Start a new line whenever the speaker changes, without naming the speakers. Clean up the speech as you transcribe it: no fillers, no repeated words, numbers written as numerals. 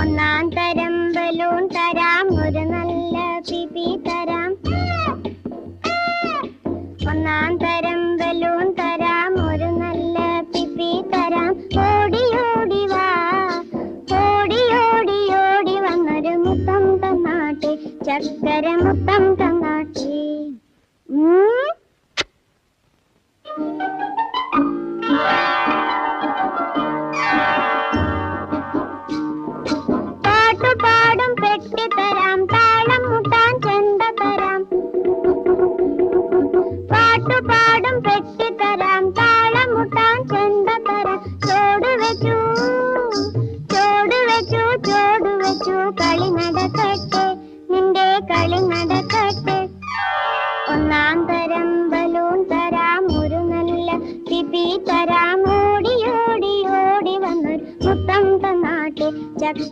ഒന്നാം തരം ബലൂൺ തരാം, ഒരു നല്ല പിപി തരാം. ഒന്നാം തരം ബലൂൺ തരാം, ഒരു നല്ല പിപി തരാം. ഓടി ഓടി വാ, ഓടി ഓടി ഓടി വന്നൊരു മുത്തം തന്നാട്ടെ, ചക്കര മുത്തം തന്നാട്ടെ. പാട്ടുപാടും പെട്ടി തരാം, താളം മുട്ടാൻ ചെണ്ട തരാം. പാട്ടുപാടും പെട്ടി തരാം, താളം മുട്ടാൻ ചെണ്ട തരാം. ചോട് വെച്ചു ചോട് വെച്ചു ചോട് വെച്ചു, കളി നടക്കട്ടെ, നിന്റെ കളി നടക്കട്ടെ. ഒന്നാം തരം ബലൂൺ തരാം, ഒരു നല്ല പിപി തരാം. ഓടി ഓടി ഓടി വന്നൊരു മുത്തം തന്നാട്ടെ, ചക്ക